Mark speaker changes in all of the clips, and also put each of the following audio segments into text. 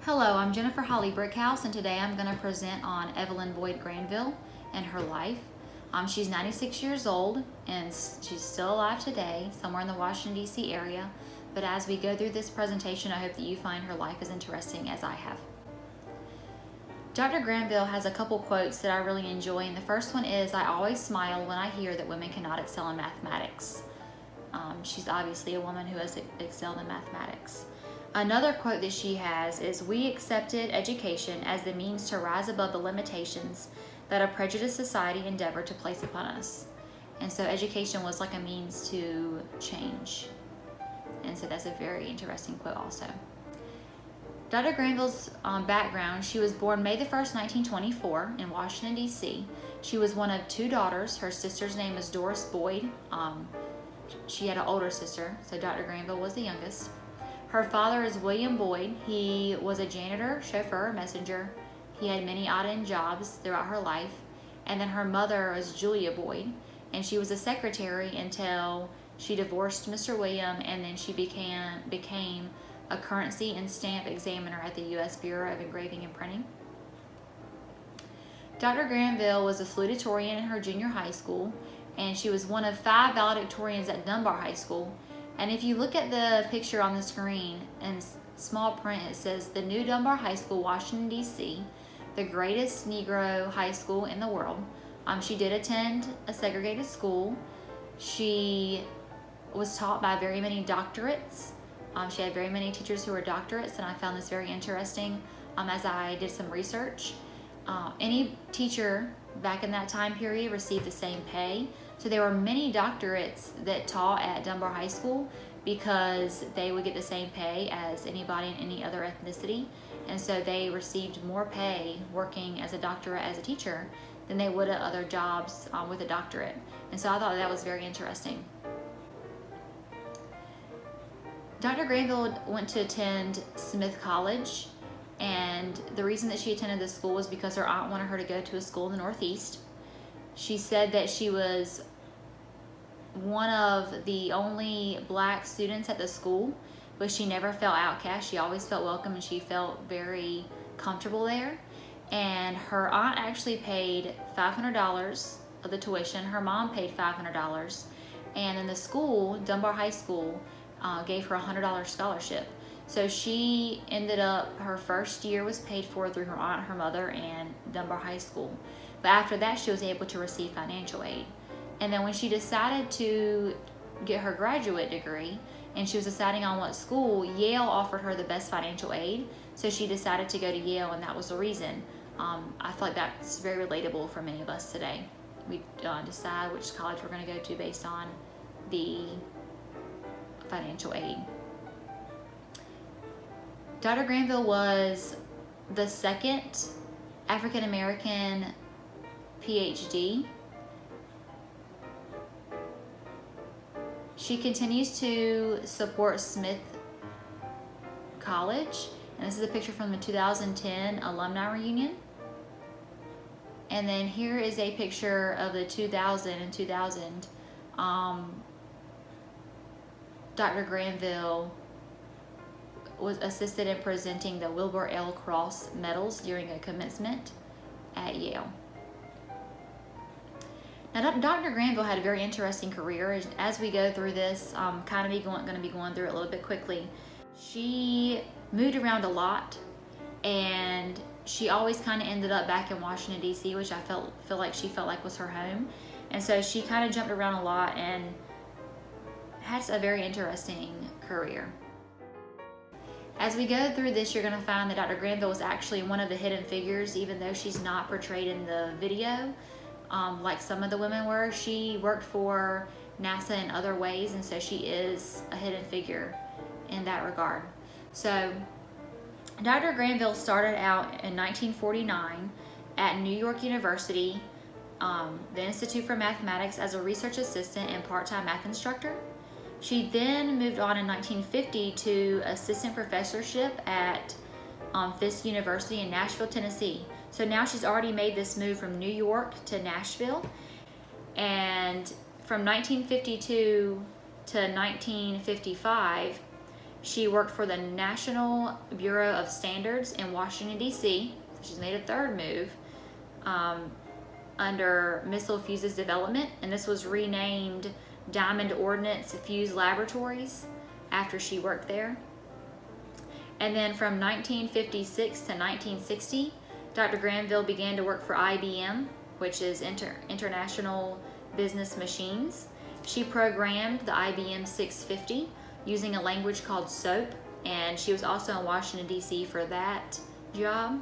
Speaker 1: Hello, I'm Jennifer Holly Brickhouse, and today I'm going to present on Evelyn Boyd Granville and her life. She's 96 years old, and she's still alive today, somewhere in the Washington, D.C. area. But as we go through this presentation, I hope that you find her life as interesting as I have. Dr. Granville has a couple quotes that I really enjoy, and the first one is, "I always smile when I hear that women cannot excel in mathematics." She's obviously a woman who has excelled in mathematics. Another quote that she has is, "We accepted education as the means to rise above the limitations that a prejudiced society endeavored to place upon us." And so education was like a means to change. And so that's a very interesting quote also. Dr. Granville's background: she was born May the 1st, 1924 in Washington, D.C. She was one of two daughters. Her sister's name is Doris Boyd. She had an older sister, so Dr. Granville was the youngest. Her father is William Boyd. He was a janitor, chauffeur, messenger. He had many odd-end jobs throughout her life. And then her mother was Julia Boyd, and she was a secretary until she divorced Mr. William, and then she became a currency and stamp examiner at the U.S. Bureau of Engraving and Printing. Dr. Granville was a salutatorian in her junior high school, and she was one of 5 valedictorians at Dunbar High School. And if you look at the picture on the screen, in small print, it says, "The New Dunbar High School, Washington, D.C., the greatest Negro high school in the world." She did attend a segregated school. She was taught by very many doctorates. She had very many teachers who were doctorates, and I found this very interesting as I did some research. Any teacher back in that time period received the same pay. So there were many doctorates that taught at Dunbar High School because they would get the same pay as anybody in any other ethnicity. And so they received more pay working as a doctorate as a teacher than they would at other jobs with a doctorate. And so I thought that was very interesting. Dr. Granville went to attend Smith College, and the reason that she attended this school was because her aunt wanted her to go to a school in the Northeast. She said that she was one of the only black students at the school, but she never felt outcast. She always felt welcome, and she felt very comfortable there. And her aunt actually paid $500 of the tuition. Her mom paid $500. And then the school, Dunbar High School, gave her a $100 scholarship. So she ended up, her first year was paid for through her aunt, her mother, and Dunbar High School. But after that, she was able to receive financial aid. And then when she decided to get her graduate degree, and she was deciding on what school, Yale offered her the best financial aid. So she decided to go to Yale, and that was the reason. I feel like that's very relatable for many of us today. We decide which college we're going to go to based on the financial aid. Dr. Granville was the second African American PhD. She continues to support Smith College, and this is a picture from the 2010 alumni reunion. And then here is a picture of the 2000. Dr. Granville was assisted in presenting the Wilbur L. Cross medals during a commencement at Yale. Now, Dr. Granville had a very interesting career. As we go through this, going to be going through it a little bit quickly. She moved around a lot, and she always kind of ended up back in Washington, D.C., which I feel like she felt like was her home. And so she kind of jumped around a lot and had a very interesting career. As we go through this, you're going to find that Dr. Granville was actually one of the hidden figures, even though she's not portrayed in the video like some of the women were. She worked for NASA in other ways, and so she is a hidden figure in that regard. So Dr. Granville started out in 1949 at New York University, the Institute for Mathematics, as a research assistant and part-time math instructor. She then moved on in 1950 to assistant professorship at Fisk University in Nashville, Tennessee. So now she's already made this move from New York to Nashville. And from 1952 to 1955, She worked for the National Bureau of Standards in Washington, D.C. So she's made a third move under Missile Fuses Development, and this was renamed Diamond Ordnance Fuse Laboratories after she worked there. And then from 1956 to 1960, Dr. Granville began to work for IBM, which is International Business Machines. She programmed the IBM 650 using a language called SOAP, and she was also in Washington, D.C. for that job.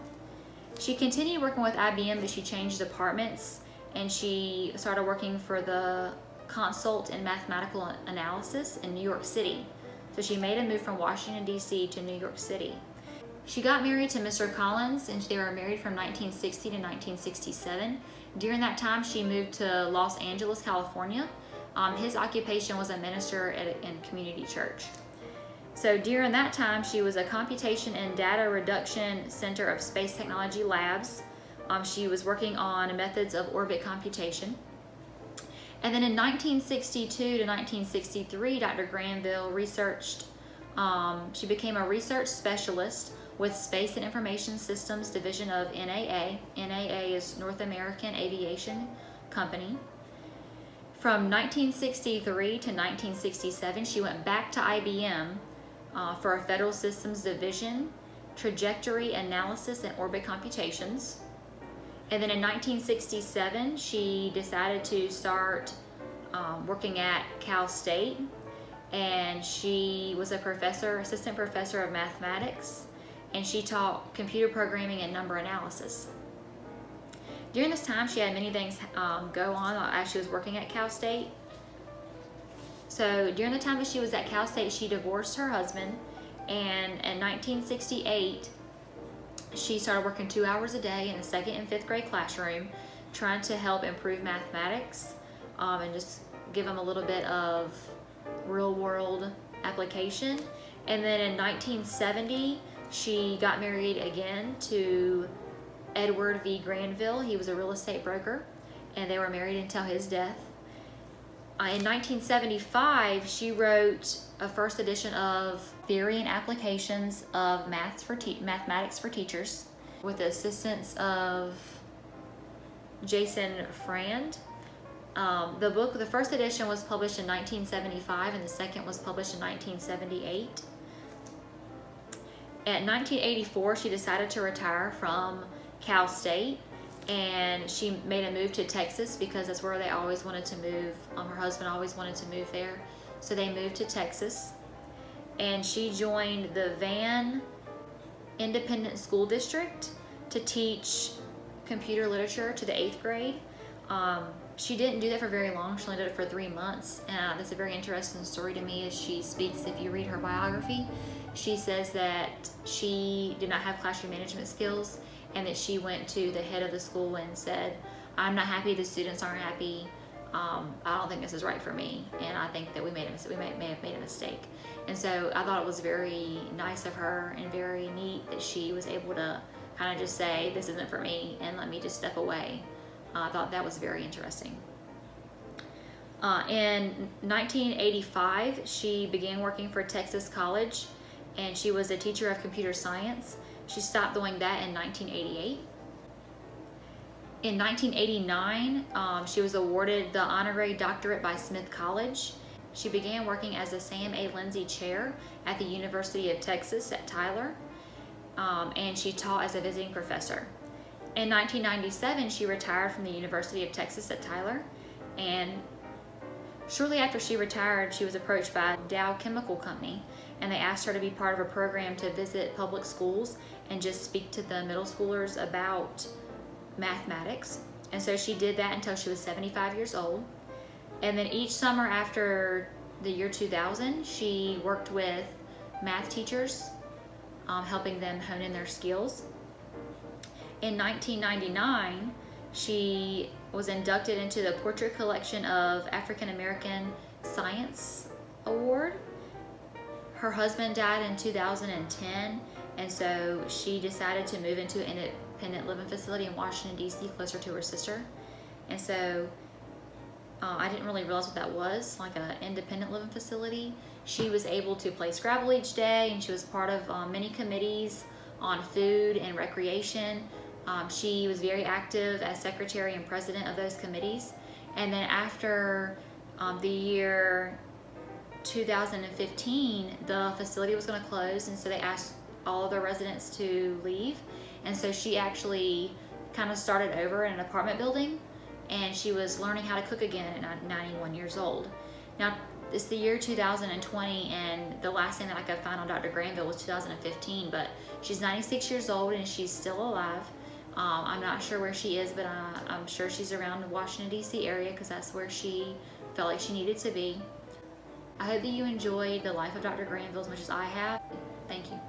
Speaker 1: She continued working with IBM, but she changed departments, and she started working for the Consult in Mathematical Analysis in New York City. So she made a move from Washington, D.C. to New York City. She got married to Mr. Collins, and they were married from 1960 to 1967. During that time, she moved to Los Angeles, California. His occupation was a minister in a community church. So during that time, she was a Computation and Data Reduction Center of Space Technology Labs. She was working on methods of orbit computation. And then in 1962 to 1963, Dr. Granville researched, she became a research specialist with Space and Information Systems Division of NAA. NAA is North American Aviation Company. From 1963 to 1967, she went back to IBM for a Federal Systems Division, Trajectory Analysis and Orbit Computations. And then in 1967, she decided to start working at Cal State, and she was a professor, assistant professor of mathematics, and she taught computer programming and number analysis. During this time, she had many things go on as she was working at Cal State. So during the time that she was at Cal State, she divorced her husband, and in 1968, she started working 2 hours a day in the 2nd and 5th grade classroom, trying to help improve mathematics and just give them a little bit of real world application. And then in 1970, she got married again to Edward V. Granville. He was a real estate broker, and they were married until his death. In 1975, she wrote a first edition of Theory and Applications of Mathematics for Teachers with the assistance of Jason Frand. The first edition was published in 1975, and the second was published in 1978. In 1984, she decided to retire from Cal State, and she made a move to Texas because that's where they always wanted to move. Her husband always wanted to move there, so they moved to Texas. And she joined the Van Independent School District to teach computer literature to the 8th grade. She didn't do that for very long. She only did it for 3 months. That's a very interesting story to me as she speaks. If you read her biography, she says that she did not have classroom management skills, and that she went to the head of the school and said, "I'm not happy, the students aren't happy, I don't think this is right for me, and I think that we may have made a mistake." And so I thought it was very nice of her and very neat that she was able to kind of just say, "This isn't for me, and let me just step away." I thought that was very interesting. In 1985, she began working for Texas College, and she was a teacher of computer science. She stopped doing that in 1988. In 1989, she was awarded the honorary doctorate by Smith College. She began working as a Sam A. Lindsay Chair at the University of Texas at Tyler, and she taught as a visiting professor. In 1997, she retired from the University of Texas at Tyler, and shortly after she retired, she was approached by Dow Chemical Company, and they asked her to be part of a program to visit public schools and just speak to the middle schoolers about mathematics. And so she did that until she was 75 years old. And then each summer after the year 2000, she worked with math teachers, helping them hone in their skills. In 1999, she was inducted into the Portrait Collection of African American Science Award. Her husband died in 2010, and so she decided to move into an independent living facility in Washington, D.C., closer to her sister. And so I didn't really realize what that was, like an independent living facility. She was able to play Scrabble each day, and she was part of many committees on food and recreation. She was very active as secretary and president of those committees. And then after the year 2015, the facility was going to close, and so they asked all of the residents to leave. And so she actually kind of started over in an apartment building, and she was learning how to cook again at 91 years old. Now, it's the year 2020, and the last thing that I could find on Dr. Granville was 2015, but she's 96 years old and she's still alive. I'm not sure where she is, but I'm sure she's around the Washington, D.C. area, because that's where she felt like she needed to be. I hope that you enjoyed the life of Dr. Granville as much as I have. Thank you.